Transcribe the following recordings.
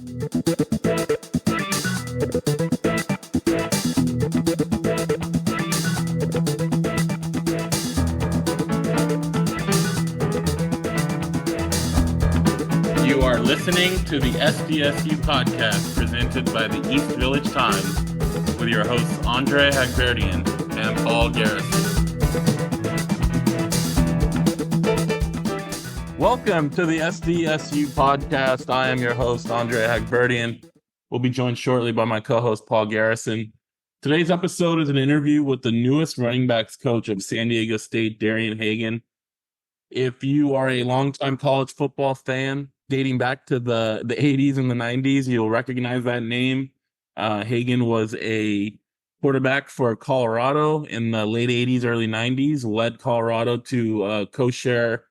You are listening to the SDSU podcast presented by the East Village Times with your hosts Andre Hagberdien and Paul Garrison. Welcome to the SDSU podcast. I am your host Andre Hagberdien. We'll be joined shortly by my co-host Paul Garrison. Today's episode is an interview with the newest running backs coach of San Diego State, Darian Hagan. If you are a longtime college football fan dating back to the 80s and the 90s, you'll recognize that name. Hagan was a quarterback for Colorado in the late 80s, early 90s, led Colorado to a co-share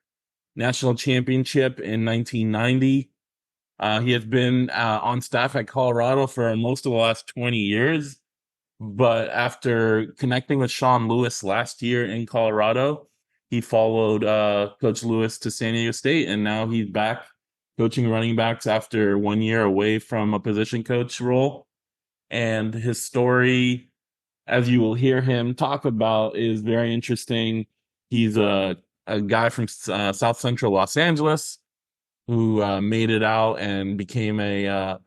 national championship in 1990. He has been on staff at Colorado for most of the last 20 years. But after connecting with Sean Lewis last year in Colorado, he followed Coach Lewis to San Diego State, and now he's back coaching running backs after 1 year away from a position coach role. And his story, as you will hear him talk about, is very interesting. He's a guy from South Central Los Angeles who made it out and became a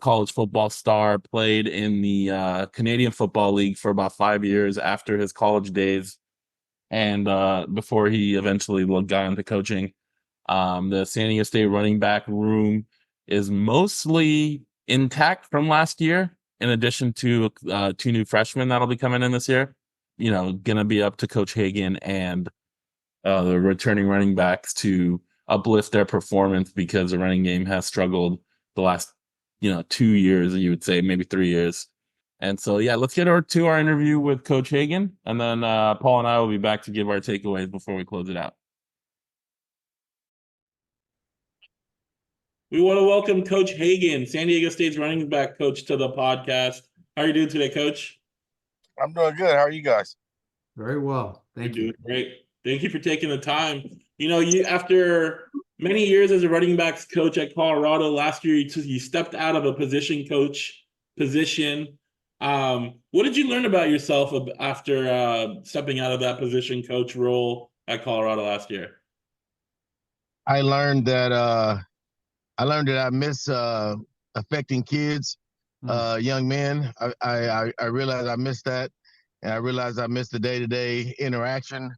college football star, played in the Canadian Football League for about 5 years after his college days, and before he eventually got into coaching. The San Diego State running back room is mostly intact from last year, in addition to two new freshmen that'll be coming in this year. You know, going to be up to Coach Hagan and the returning running backs to uplift their performance, because the running game has struggled the last 2 years, you would say, maybe 3 years. And so, yeah, let's get to our interview with Coach Hagan, and then Paul and I will be back to give our takeaways before we close it out. We want to welcome Coach Hagan, San Diego State's running back coach, to the podcast. How are you doing today, Coach? I'm doing good. How are you guys? Very well. Thank you. Doing great. Thank you for taking the time. You after many years as a running backs coach at Colorado, last year you stepped out of a position coach position. What did you learn about yourself after stepping out of that position coach role at Colorado last year? I learned that I miss affecting kids, young men. I realized I missed that, and I realized I missed the day-to-day interaction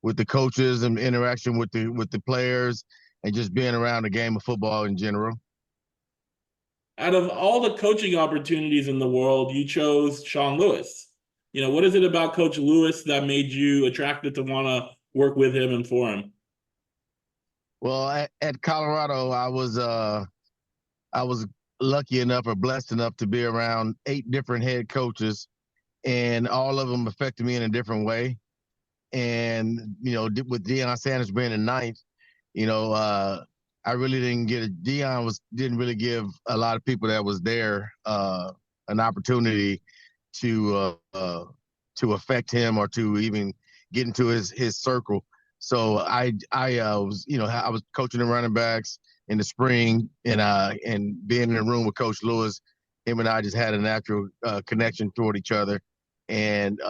with the coaches and interaction with the players, and just being around the game of football in general. Out of all the coaching opportunities in the world, you chose Sean Lewis. What is it about Coach Lewis that made you attracted to want to work with him and for him? Well, at Colorado, I was lucky enough or blessed enough to be around 8 different head coaches, and all of them affected me in a different way. And with Deion Sanders being in ninth, I really didn't get it. Didn't really give a lot of people that was there an opportunity to affect him or to even get into his circle. So I was coaching the running backs in the spring, and being in the room with Coach Lewis, him and I just had a natural connection toward each other. And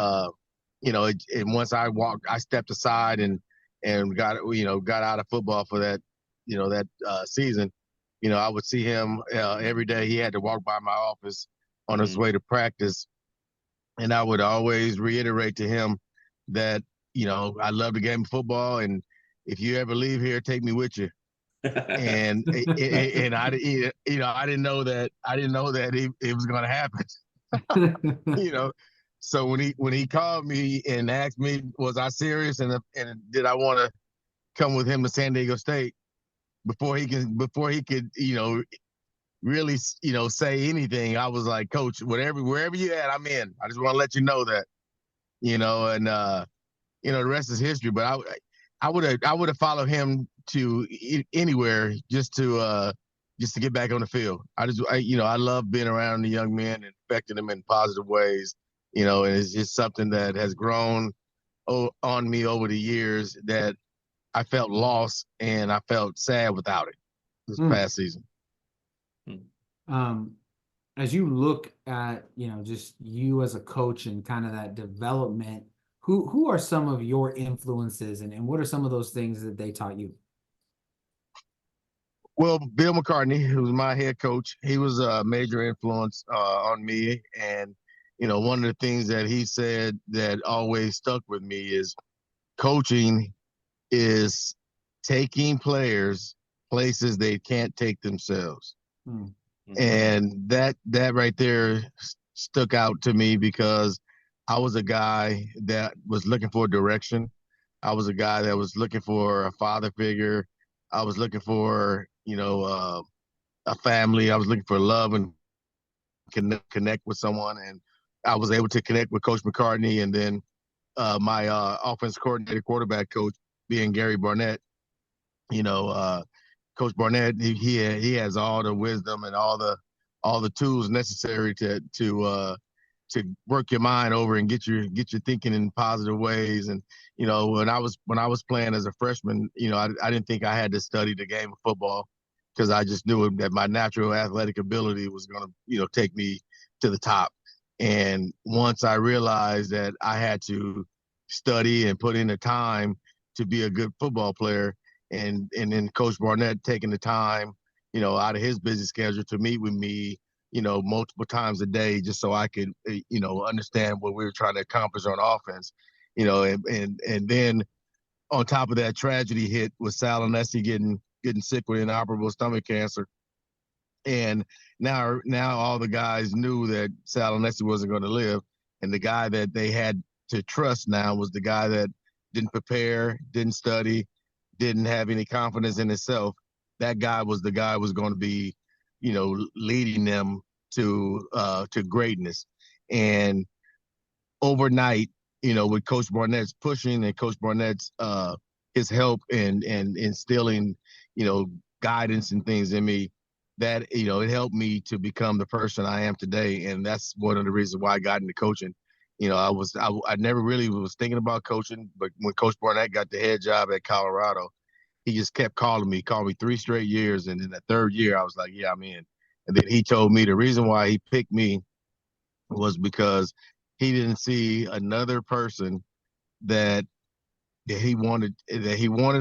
and once I stepped aside and got out of football for that season. I would see him every day. He had to walk by my office on his way to practice, and I would always reiterate to him that I love the game of football, and if you ever leave here, take me with you. And I didn't know that it was going to happen. So when he called me and asked me, was I serious, and did I want to come with him to San Diego State, before he could really say anything, I was like, Coach, wherever you at, I'm in. I just want to let you know that, and the rest is history. But I would have followed him to anywhere just to get back on the field. I love being around the young men and affecting them in positive ways. And it's just something that has grown on me over the years, that I felt lost and I felt sad without it this past season. As you look at, just you as a coach and kind of that development, who are some of your influences and what are some of those things that they taught you? Well, Bill McCartney, who was my head coach, he was a major influence on me. And, one of the things that he said that always stuck with me is coaching is taking players places they can't take themselves. Hmm. And that right there stuck out to me because I was a guy that was looking for direction. I was a guy that was looking for a father figure. I was looking for, a family. I was looking for love and connect with someone. And I was able to connect with Coach McCartney, and then my offense coordinator, quarterback coach, being Gary Barnett. You know, Coach Barnett, he has all the wisdom and all the tools necessary to work your mind over and get your thinking in positive ways. And when I was playing as a freshman, I didn't think I had to study the game of football because I just knew that my natural athletic ability was going to take me to the top. And once I realized that I had to study and put in the time to be a good football player, and then Coach Barnett taking the time, out of his busy schedule to meet with me, multiple times a day, just so I could, understand what we were trying to accomplish on offense, and then on top of that, tragedy hit with Sal Nessie getting sick with inoperable stomach cancer, and now all the guys knew that Sal Nessie wasn't going to live, and the guy that they had to trust now was the guy that didn't prepare, didn't study, didn't have any confidence in himself. That guy was the guy who was going to be, leading them to greatness. And overnight, with Coach Barnett's pushing and Coach Barnett's his help and instilling, guidance and things in me, that it helped me to become the person I am today. And that's one of the reasons why I got into coaching. I never really was thinking about coaching, but when Coach Barnett got the head job at Colorado, he just kept calling me 3 straight years. And in the third year, I was like, yeah, I'm in. And then he told me the reason why he picked me was because he didn't see another person that that he wanted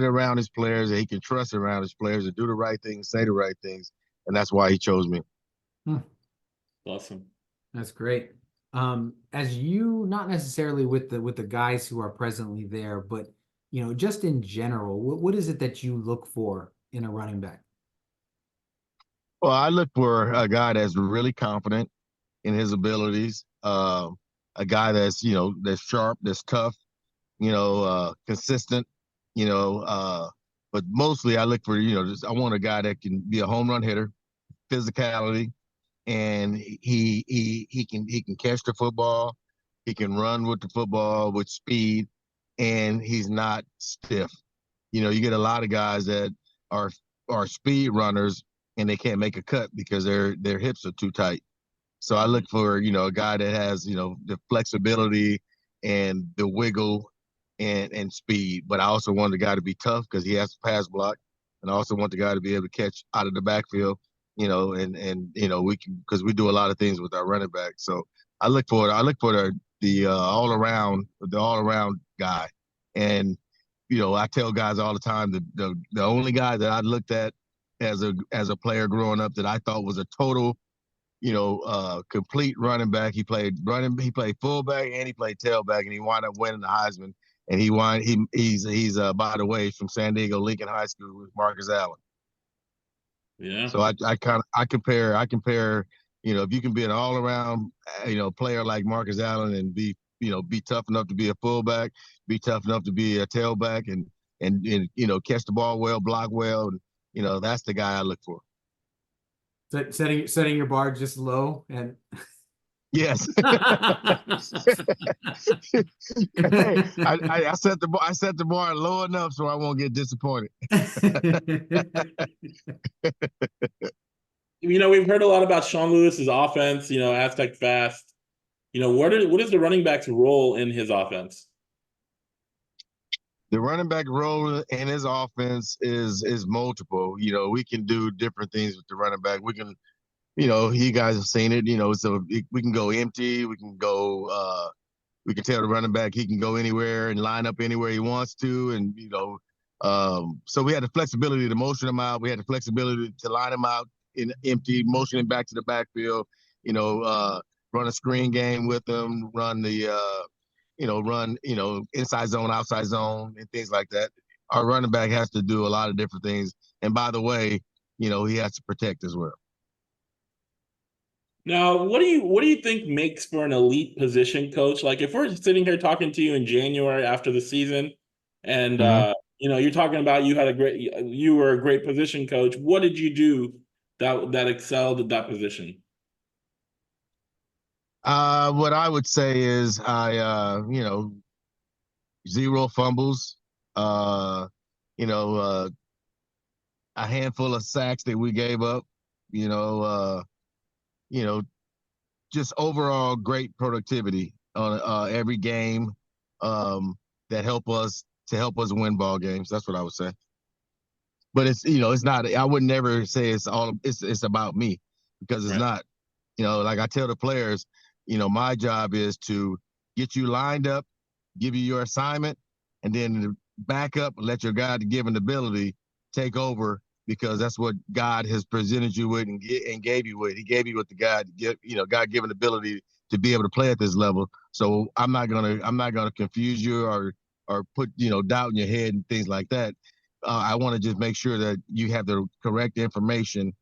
around his players, that he can trust around his players, to do the right things, say the right things. And that's why he chose me. Awesome. That's great. As you, not necessarily with the guys who are presently there, but just in general, what is it that you look for in a running back? Well, I look for a guy that's really confident in his abilities, a guy that's sharp, that's tough, consistent, but mostly I look for, I want a guy that can be a home run hitter, physicality, and he can catch the football, he can run with the football with speed, and he's not stiff. You get a lot of guys that are speed runners and they can't make a cut because their hips are too tight. So I look for, a guy that has, the flexibility and the wiggle and speed. But I also want the guy to be tough because he has to pass block. And I also want the guy to be able to catch out of the backfield, we can, because we do a lot of things with our running back. So I look for the all around guy. And, I tell guys all the time that the only guy that I looked at as a player growing up that I thought was a total complete running back. He played fullback and he played tailback, and he wound up winning the Heisman. And he's by the way, from San Diego Lincoln High School with Marcus Allen. Yeah. So I compare, if you can be an all around, player like Marcus Allen and be tough enough to be a fullback, be tough enough to be a tailback, and catch the ball well, block well, and that's the guy I look for. Setting your bar just low and yes. Hey, I set the bar low enough so I won't get disappointed. We've heard a lot about Sean Lewis's offense, Aztec fast. What is the running back's role in his offense? The running back role in his offense is multiple. We can do different things with the running back. We can you guys have seen it. So we can go empty. We can go. We can tell the running back he can go anywhere and line up anywhere he wants to, and so we had the flexibility to motion him out. We had the flexibility to line him out in empty, motion him back to the backfield. Run a screen game with him, run inside zone, outside zone, and things like that. Our running back has to do a lot of different things, and by the way, he has to protect as well. Now, what do you think makes for an elite position coach? Like if we're sitting here talking to you in January after the season, and you're talking about you were a great position coach. What did you do that excelled at that position? What I would say is zero fumbles, a handful of sacks that we gave up, you know, uh, you know, just overall great productivity on every game that help us win ball games. That's what I would say. But it's not. I would never say it's about me, because it's Right. not. Like I tell the players, my job is to get you lined up, give you your assignment, and then back up and let your God-given ability take over, because that's what God has presented you with and gave you with. He gave you with the God-given ability to be able to play at this level. So I'm not gonna confuse you or put doubt in your head and things like that. I want to just make sure that you have the correct information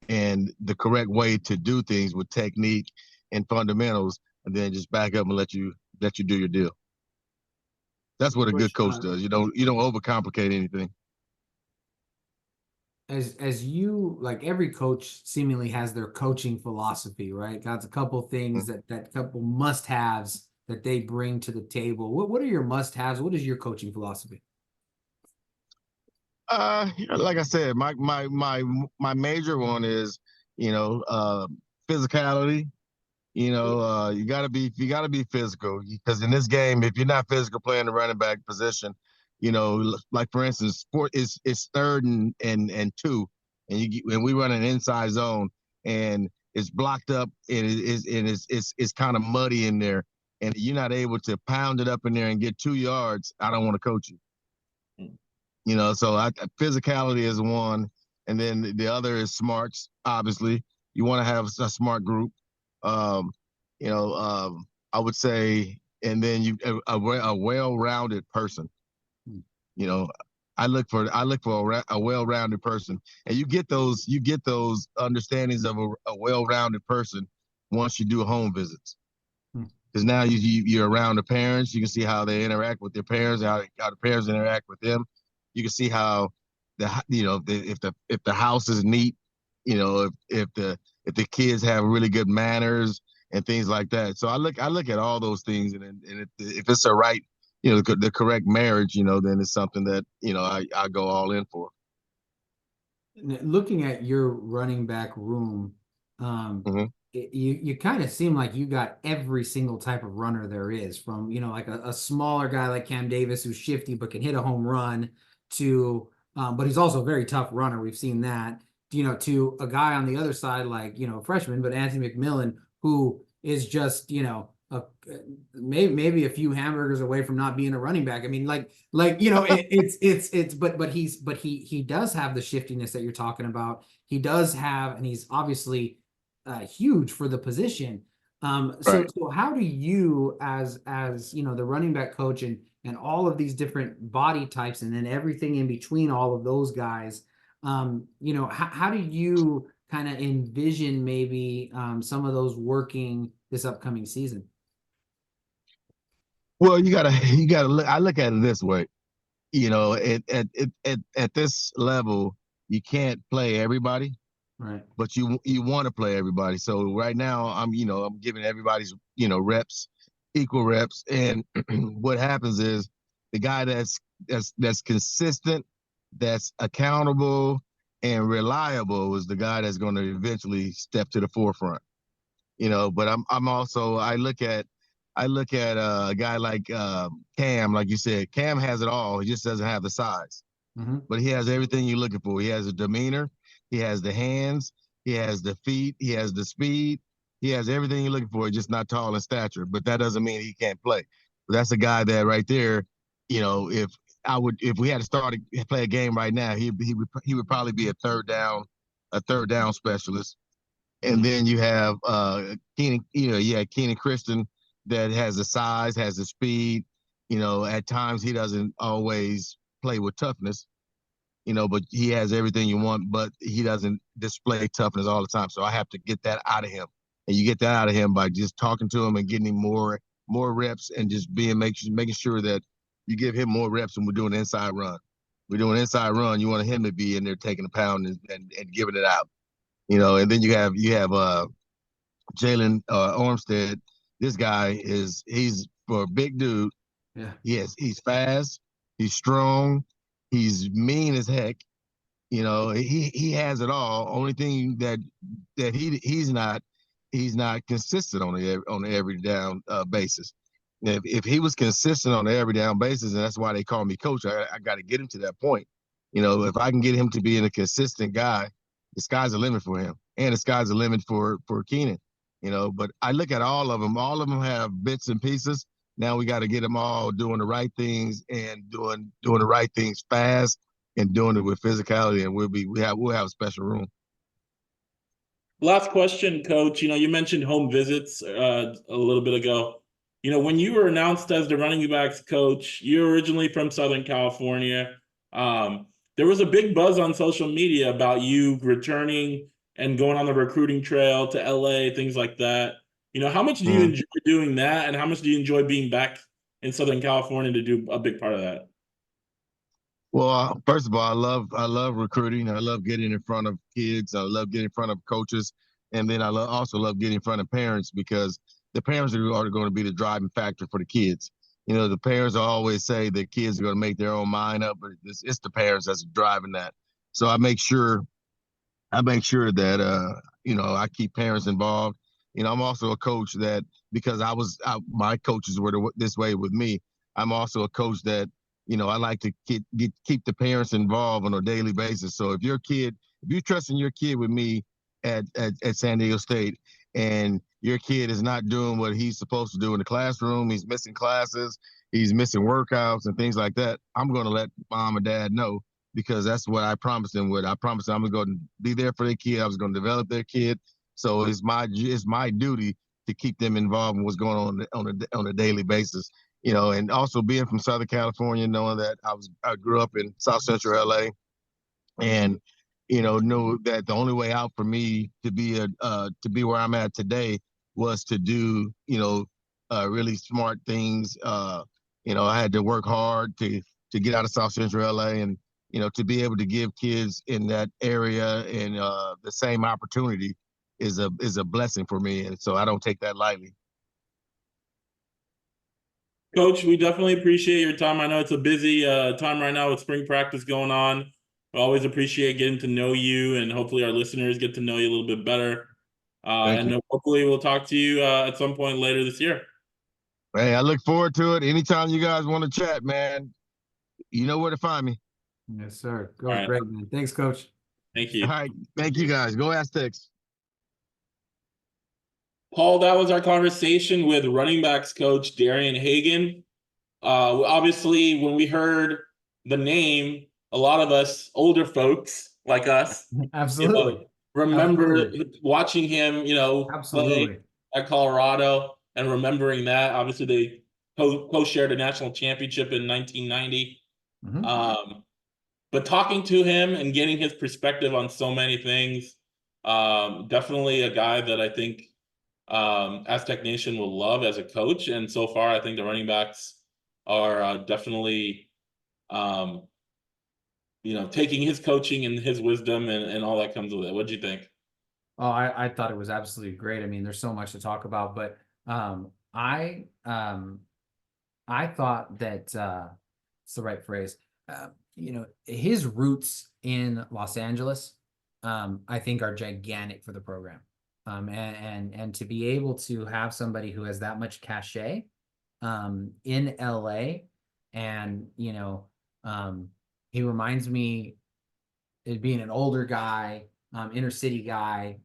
and the correct way to do things with technique and fundamentals, and then just back up and let you do your deal. That's what a good coach does. You don't overcomplicate anything. As you, like, every coach seemingly has their coaching philosophy, right? Got a couple things that couple must-haves that they bring to the table. What are your must-haves? What is your coaching philosophy? Like I said, my major one is physicality. You gotta be physical, because in this game, if you're not physical playing the running back position, like for instance, sport is third and two, and we run an inside zone, and it's blocked up, and it's kind of muddy in there, and you're not able to pound it up in there and get 2 yards. I don't want to coach you. So physicality is one, and then the other is smarts. Obviously, you want to have a smart group. Um, I would say, and then a well-rounded person. I look for a well-rounded person, and you get those understandings of a well-rounded person once you do home visits. Because now you're around the parents, you can see how they interact with their parents, how the parents interact with them. You can see how if the house is neat, if the kids have really good manners and things like that. So I look at all those things, and if it's a right, the correct marriage, then it's something that I go all in for. Looking at your running back room, you kind of seem like you got every single type of runner there is, from like a smaller guy like Cam Davis, who's shifty but can hit a home run, to but he's also a very tough runner. We've seen that. To a guy on the other side, like freshman, but Anthony McMillan, who is just maybe a few hamburgers away from not being a running back. I mean, but he does have the shiftiness that you're talking about. He does have, and he's obviously huge for the position. So how do you, as the running back coach, and all of these different body types, and then everything in between all of those guys, how do you kind of envision maybe some of those working this upcoming season? Well, you gotta look. I look at it this way. At this level, you can't play everybody, right? But you want to play everybody. So right now, I'm giving everybody's reps, equal reps, and what happens is the guy that's consistent, that's accountable and reliable is the guy that's going to eventually step to the forefront. But I'm also I look at a guy like Cam, like you said. Cam has it all. He just doesn't have the size. But he has everything you're looking for. He has a demeanor. He has the hands. He has the feet. He has the speed. He has everything you're looking for. Just not tall in stature, but that doesn't mean he can't play. But that's a guy that right there. If we had to play a game right now, he would probably be a third down specialist. And then you have Keenan. Keenan Christian that has the size, has the speed. At times he doesn't always play with toughness. But he has everything you want, but he doesn't display toughness all the time. So I have to get that out of him. And you get that out of him by just talking to him and getting him more reps and just making sure that you give him more reps when we're doing an inside run. We're doing an inside run. You want him to be in there taking a pound and giving it out. And then you have Jalen Armstead. This guy he's for a big dude. Yeah. Yes, he's fast. He's strong. He's mean as heck. He has it all. Only thing that he's not consistent on the every down basis. If he was consistent on the every down basis, and that's why they call me coach, I got to get him to that point. If I can get him to being a consistent guy, the sky's the limit for him, and the sky's the limit for Keenan. But I look at all of them. All of them have bits and pieces. Now we got to get them all doing the right things and doing the right things fast and doing it with physicality, and we'll have a special room. Last question, Coach. You mentioned home visits a little bit ago. When you were announced as the running backs coach, you're originally from Southern California. There was a big buzz on social media about you returning and going on the recruiting trail to LA, things like that. How much do you enjoy doing that, and how much do you enjoy being back in Southern California to do a big part of that? Well, first of all, I love recruiting. I love getting in front of kids. I love getting in front of coaches, and then I also love getting in front of parents, because the parents are going to be the driving factor for the kids. The parents always say the kids are going to make their own mind up, but it's the parents that's driving that. So I make sure that I keep parents involved. I'm also a coach that, because my coaches were this way with me. I'm also a coach that I like to keep the parents involved on a daily basis. So if you're trusting your kid with me at San Diego State, and your kid is not doing what he's supposed to do in the classroom, he's missing classes, he's missing workouts and things like that, I'm going to let mom and dad know, because that's what I promised them. I promised them I'm going to be there for their kid. I was going to develop their kid. So it's my duty to keep them involved in what's going on a daily basis. And also being from Southern California, knowing that I grew up in South Central LA, and know that the only way out for me to be where I'm at today was to do really smart things. I had to work hard to get out of South Central LA, and to be able to give kids in that area and the same opportunity is a blessing for me, and so I don't take that lightly. Coach, we definitely appreciate your time. I know it's a busy time right now with spring practice going on. We always appreciate getting to know you, and hopefully our listeners get to know you a little bit better. And hopefully we'll talk to you at some point later this year. Hey, I look forward to it. Anytime you guys want to chat, man, you know where to find me. Yes, sir. Great, man. Thanks, Coach. Thank you. All right. Thank you, guys. Go Aztecs. Paul, that was our conversation with running backs coach Darian Hagan. Obviously, when we heard the name, a lot of us older folks like us Absolutely remember watching him, absolutely play at Colorado, and remembering that. Obviously, they co-shared a national championship in 1990. But talking to him and getting his perspective on so many things, definitely a guy that I think Aztec Nation will love as a coach. And so far, I think the running backs are definitely, taking his coaching and his wisdom and all that comes with it. What do you think? Oh, I thought it was absolutely great. I mean, there's so much to talk about, but I thought that it's the right phrase. His roots in Los Angeles, I think, are gigantic for the program. And to be able to have somebody who has that much cachet in LA, and he reminds me, it being an older guy, inner city guy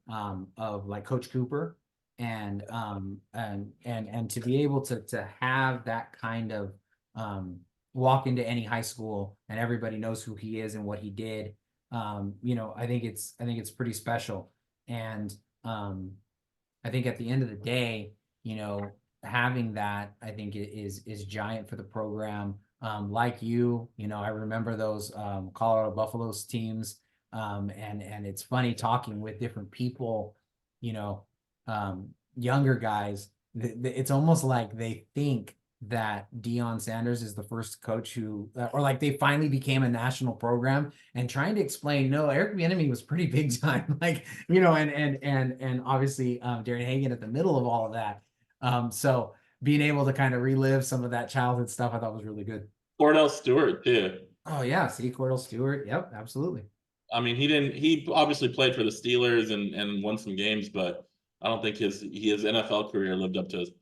of like Coach Cooper, and to be able to have that kind of walk into any high school and everybody knows who he is and what he did. I think it's pretty special. And I think at the end of the day, having that, I think is giant for the program. Like I remember those Colorado Buffaloes teams. And it's funny talking with different people, younger guys. It's almost like they think that Deion Sanders is the first coach who, or like they finally became a national program, and trying to explain, no, Eric Bieniemy was pretty big time, like, and obviously Darian Hagan at the middle of all of that. So being able to kind of relive some of that childhood stuff, I thought was really good. Cordell Stewart too. Oh yeah, see, Cordell Stewart. Yep, absolutely. I mean, he obviously played for the Steelers and won some games, but I don't think his NFL career lived up to his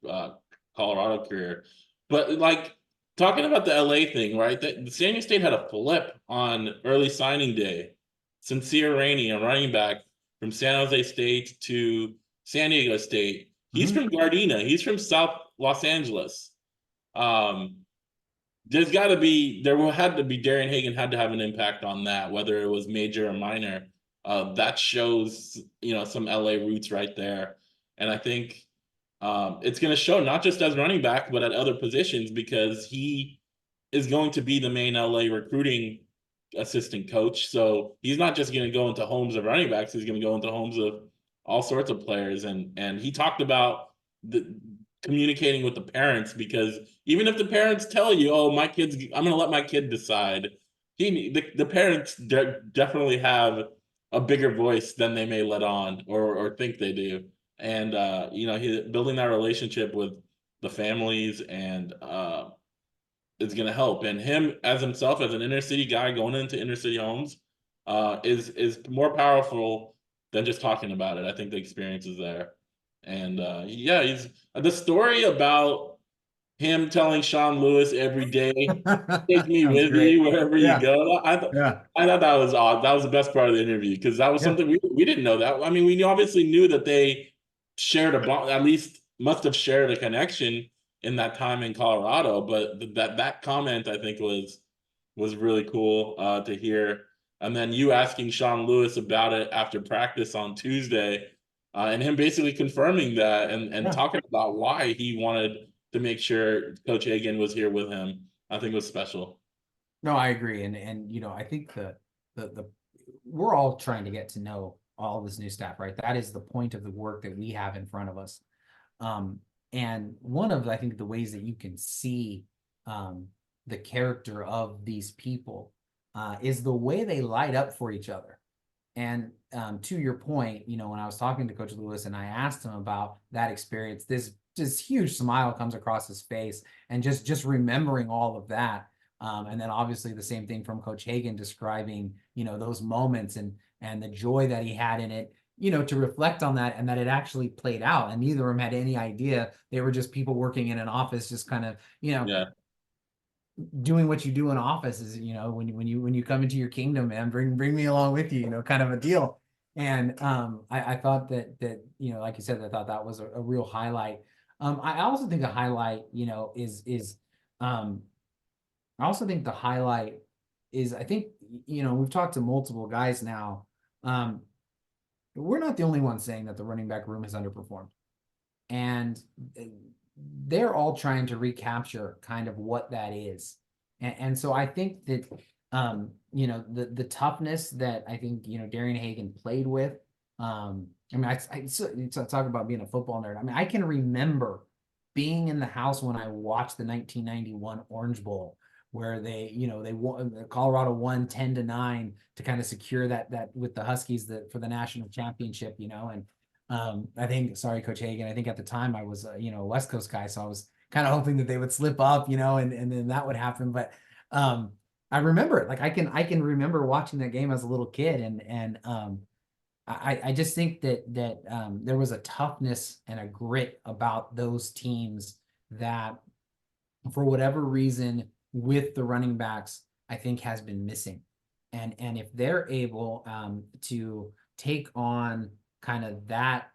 Colorado career. But like talking about the LA thing, right? The San Diego State had a flip on early signing day. Sincere Rainey, a running back from San Jose State to San Diego State. He's from Gardena. He's from South Los Angeles. There had to be Darian Hagan had to have an impact on that, whether it was major or minor. That shows, some LA roots right there. And I think it's going to show not just as running back, but at other positions, because he is going to be the main LA recruiting assistant coach. So he's not just going to go into homes of running backs. He's going to go into homes of all sorts of players. And he talked about communicating with the parents, because even if the parents tell you, oh, I'm going to let my kid decide, the parents definitely have a bigger voice than they may let on or think they do. And, building that relationship with the families and is going to help. And him as himself, as an inner city guy going into inner city homes, is more powerful than just talking about it. I think the experience is there. And he's the story about him telling Sean Lewis every day, take me with you wherever you go. I thought that was odd. That was the best part of the interview, because that was something we didn't know that. I mean, we obviously knew that they shared a bond, at least must have shared a connection in that time in Colorado. But that comment, I think, was really cool to hear. And then you asking Sean Lewis about it after practice on Tuesday, and him basically confirming that and talking about why he wanted to make sure Coach Hagan was here with him, I think was special. No, I agree. And I think the we're all trying to get to know all this new staff, right? That is the point of the work that we have in front of us. And one of, I think, the ways that you can see the character of these people is the way they light up for each other. And to your point, when I was talking to Coach Lewis and I asked him about that experience, this huge smile comes across his face, and just remembering all of that. And then obviously the same thing from Coach Hagan, describing, those moments and the joy that he had in it, to reflect on that, and that it actually played out. And neither of them had any idea. They were just people working in an office, just kind of, doing what you do in office is, when you come into your kingdom, man, bring me along with you, kind of a deal. And I thought that like you said, I thought that was a real highlight. I also think a highlight, is I also think the highlight is, I think, we've talked to multiple guys now. We're not the only ones saying that the running back room has underperformed, and they're all trying to recapture kind of what that is. And so I think that, the toughness that I think, Darian Hagan played with, I mean, I talk about being a football nerd. I mean, I can remember being in the house when I watched the 1991 Orange Bowl, where they won, Colorado won 10-9 to kind of secure that with the Huskies for the national championship, and I think, sorry, Coach Hagan, I think at the time I was, a West Coast guy, so I was kind of hoping that they would slip up, and then that would happen. But I remember it. Like I can remember watching that game as a little kid, and I just think that there was a toughness and a grit about those teams that, for whatever reason, with the running backs, I think has been missing. And if they're able to take on kind of that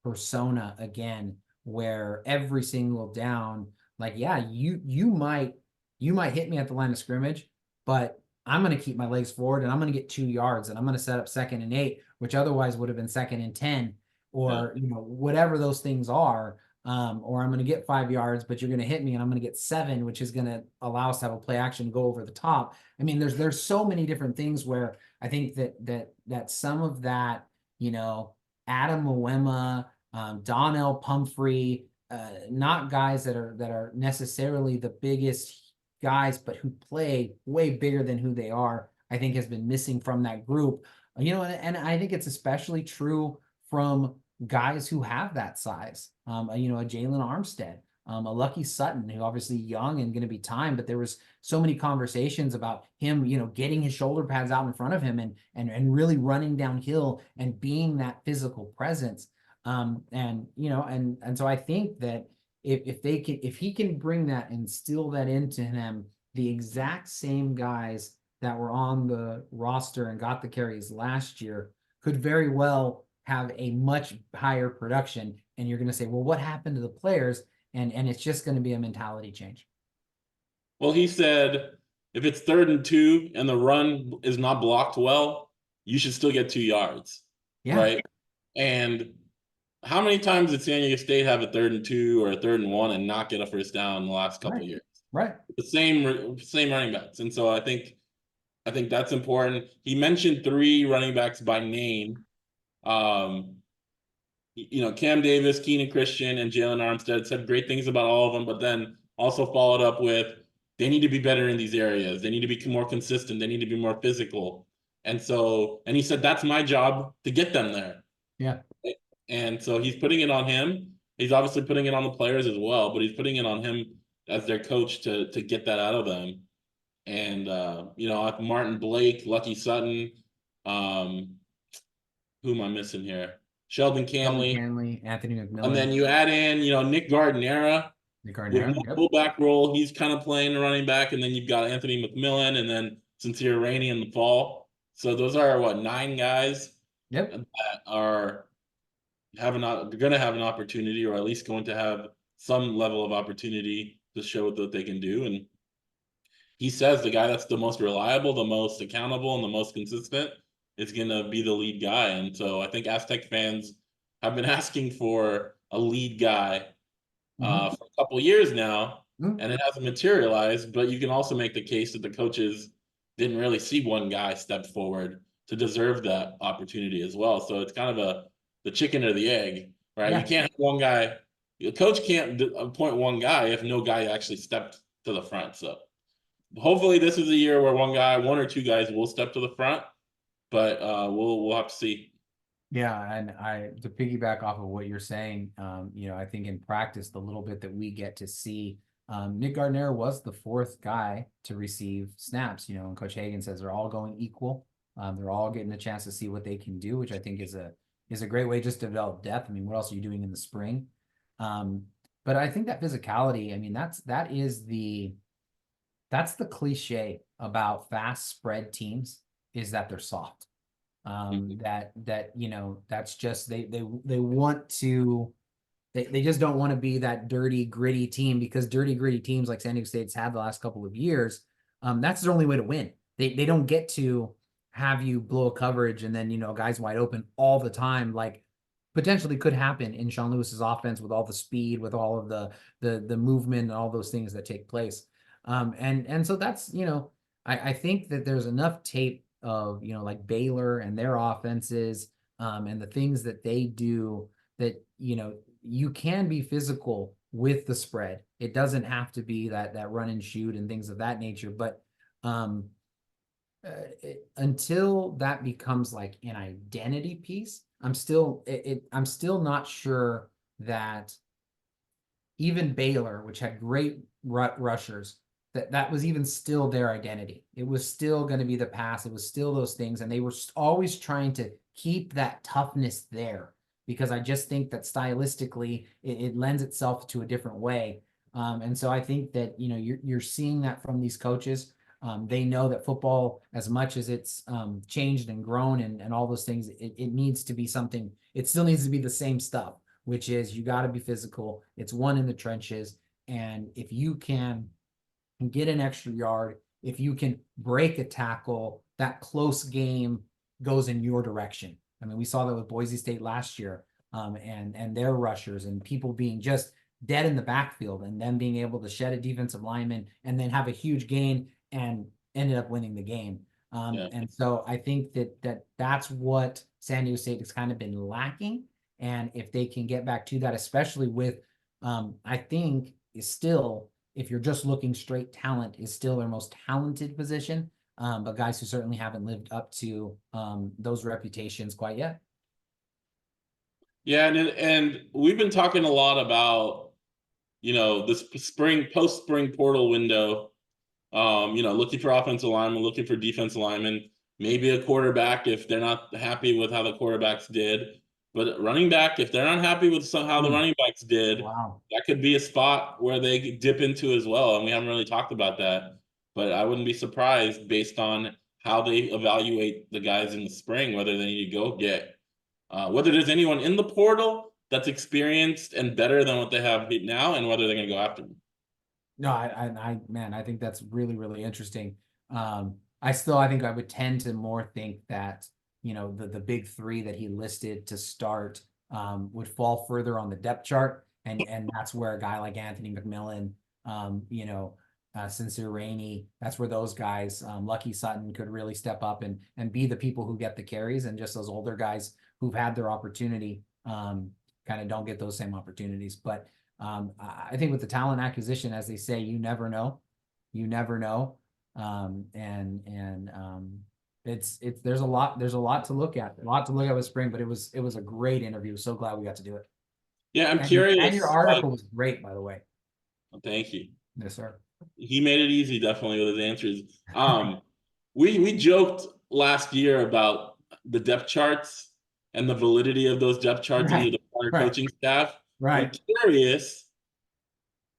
persona again, where every single down, like, yeah, you might hit me at the line of scrimmage, but I'm going to keep my legs forward and I'm going to get 2 yards and I'm going to set up 2nd and 8, which otherwise would have been 2nd and 10, or whatever those things are. Or I'm going to get 5 yards, but you're going to hit me and I'm going to get 7, which is going to allow us to have a play action go over the top. I mean, there's so many different things where I think that some of that, Adam Moema, Donnell Pumphrey, not guys that are necessarily the biggest guys, but who play way bigger than who they are, I think has been missing from that group. And I think it's especially true from guys who have that size. A Jalen Armstead, a Lucky Sutton, who obviously young and going to be timed, but there was so many conversations about him, getting his shoulder pads out in front of him and really running downhill and being that physical presence. And so I think that if he can bring that and instill that into him, the exact same guys that were on the roster and got the carries last year could very well have a much higher production. And you're going to say, well, what happened to the players? And it's just going to be a mentality change. Well, he said, if it's 3rd and 2 and the run is not blocked well, you should still get 2 yards. Yeah. Right. And how many times did San Diego State have a 3rd and 2 or a 3rd and 1 and not get a first down in the last couple of years? Right. The same running backs. And so I think that's important. He mentioned 3 running backs by name. Cam Davis, Keenan Christian, and Jalen Armstead said great things about all of them, but then also followed up with, they need to be better in these areas. They need to be more consistent. They need to be more physical. And he said, that's my job to get them there. Yeah. And so he's putting it on him. He's obviously putting it on the players as well, but he's putting it on him as their coach to get that out of them. And, Martin Blake, Lucky Sutton, who am I missing here? Sheldon Canley, Anthony McMillan. And then you add in, Nick Gardnera. With no fullback role, he's kind of playing the running back. And then you've got Anthony McMillan and then Sincere Rainey in the fall. So those are 9 guys that are going to have an opportunity, or at least going to have some level of opportunity to show what they can do. And he says the guy that's the most reliable, the most accountable, and the most consistent is going to be the lead guy. And so I think Aztec fans have been asking for a lead guy for a couple of years now, and it hasn't materialized. But you can also make the case that the coaches didn't really see one guy step forward to deserve that opportunity as well. So it's kind of the chicken or the egg, right? You can't have one guy. The coach can't appoint one guy if no guy actually stepped to the front. So hopefully this is a year where one or 2 guys will step to the front, but we'll have to see. Yeah, and to piggyback off of what you're saying, I think in practice, the little bit that we get to see, Nick Gardner was the 4th guy to receive snaps, and Coach Hagan says they're all going equal. They're all getting a chance to see what they can do, which I think is a great way just to develop depth. I mean, what else are you doing in the spring? But I think that physicality, I mean, that's the cliche about fast spread teams, is that they're soft. That's just they want to, they just don't want to be that dirty gritty team, because dirty gritty teams like San Diego State's had the last couple of years, that's their only way to win. They don't get to have you blow a coverage and then guys wide open all the time, like potentially could happen in Sean Lewis's offense with all the speed, with all of the movement and all those things that take place. And so that's I think that there's enough tape of like Baylor and their offenses, and the things that they do, that you can be physical with the spread. It doesn't have to be that run and shoot and things of that nature, but until that becomes like an identity piece, I'm still not sure that even Baylor, which had great rushers, that was even still their identity. It was still going to be the pass. It was still those things. And they were always trying to keep that toughness there, because I just think that stylistically it lends itself to a different way. And so I think that, you're seeing that from these coaches. They know that football, as much as it's changed and grown and all those things, it needs to be something. It still needs to be the same stuff, which is you got to be physical. It's won in the trenches. And if you can get an extra yard, if you can break a tackle, that close game goes in your direction. I mean, we saw that with Boise State last year, and their rushers and people being just dead in the backfield and them being able to shed a defensive lineman and then have a huge gain and ended up winning the game. And so I think that's what San Diego State has kind of been lacking. And if they can get back to that, especially with, I think is still, if you're just looking straight talent, is still their most talented position. But guys who certainly haven't lived up to those reputations quite yet. Yeah, and we've been talking a lot about, this post-spring portal window, looking for offensive linemen, looking for defensive linemen, maybe a quarterback if they're not happy with how the quarterbacks did. But running back, if they're not happy with how the running backs did, wow, that could be a spot where they dip into as well. And we haven't really talked about that. But I wouldn't be surprised based on how they evaluate the guys in the spring, whether they need to go get, whether there's anyone in the portal that's experienced and better than what they have now, and whether they're going to go after them. No, I think that's really, really interesting. I think I would tend to more think that, the big three that he listed to start would fall further on the depth chart. And that's where a guy like Anthony McMillan, Sincere Rainey, that's where those guys, Lucky Sutton, could really step up and be the people who get the carries, and just those older guys who've had their opportunity kind of don't get those same opportunities. But I think with the talent acquisition, as they say, you never know. There's a lot to look at, with spring, but it was a great interview. So glad we got to do it. Yeah, I'm curious. And your article was great, by the way. Thank you. Yes, sir. He made it easy, definitely, with his answers. We joked last year about the depth charts and the validity of those depth charts and the prior coaching staff. Right. I'm curious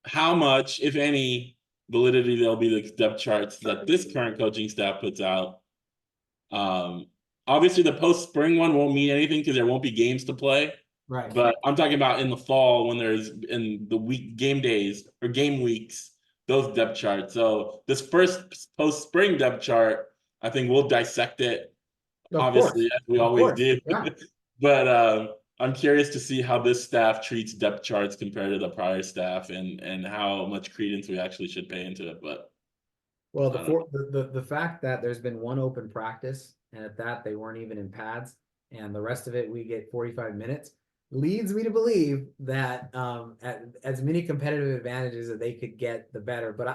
how much, if any, validity there'll be the depth charts that this current coaching staff puts out. Obviously, the post-spring one won't mean anything because there won't be games to play. Right. But I'm talking about in the fall when there's in the game days or game weeks, those depth charts. So this first post-spring depth chart, I think we'll dissect it, obviously, as we always do. Yeah. But I'm curious to see how this staff treats depth charts compared to the prior staff, and how much credence we actually should pay into it. But well, the fact that there's been one open practice, and at that they weren't even in pads, and the rest of it we get 45 minutes, leads me to believe that as many competitive advantages that they could get, the better. But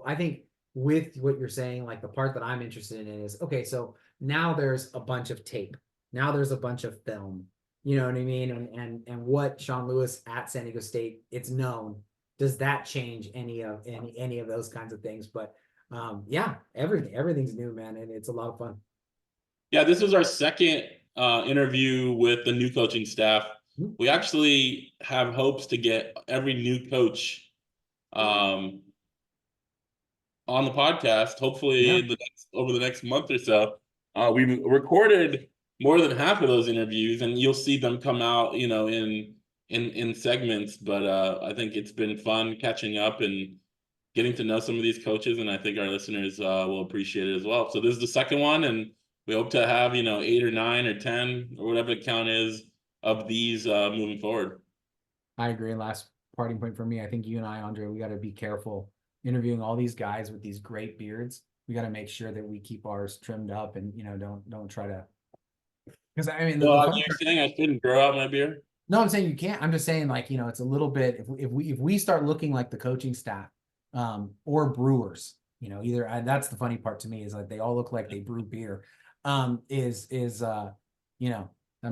I think with what you're saying, like the part that I'm interested in is, okay, so now there's a bunch of tape, now there's a bunch of film, you know what I mean? And what Sean Lewis at San Diego State, it's known. Does that change any of those kinds of things? But yeah, everything's new, man, and it's a lot of fun. Yeah, this was our second interview with the new coaching staff. We actually have hopes to get every new coach on the podcast, hopefully over the next month or so. We've recorded more than half of those interviews, and you'll see them come out, in segments. But I think it's been fun catching up and getting to know some of these coaches, and I think our listeners will appreciate it as well. So this is the second one, and we hope to have 8 or 9 or 10 or whatever the count is of these moving forward. I agree. Last parting point for me, I think you and I, Andre, we got to be careful interviewing all these guys with these great beards. We got to make sure that we keep ours trimmed up, and don't try to. Because I mean, you're saying I shouldn't grow out my beard? No, I'm saying you can't. I'm just saying, like, it's a little bit. If we start looking like the coaching staff, or brewers, that's the funny part to me, is like they all look like they brew beer. That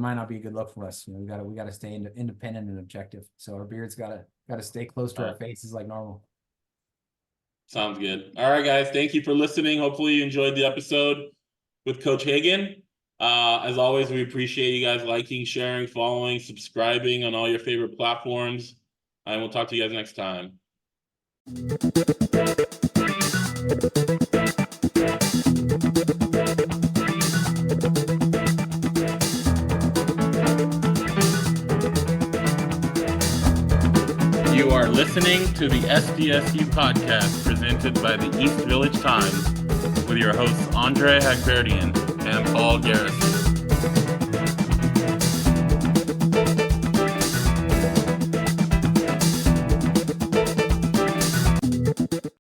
might not be a good look for us. We got to stay independent and objective. So our beards got to stay close to our faces like normal. Sounds good. All right, guys. Thank you for listening. Hopefully you enjoyed the episode with Coach Hagan. As always, we appreciate you guys liking, sharing, following, subscribing on all your favorite platforms. And we'll talk to you guys next time. You are listening to the SDSU podcast presented by the East Village Times with your hosts Andre Hagberdian and Paul Garrison.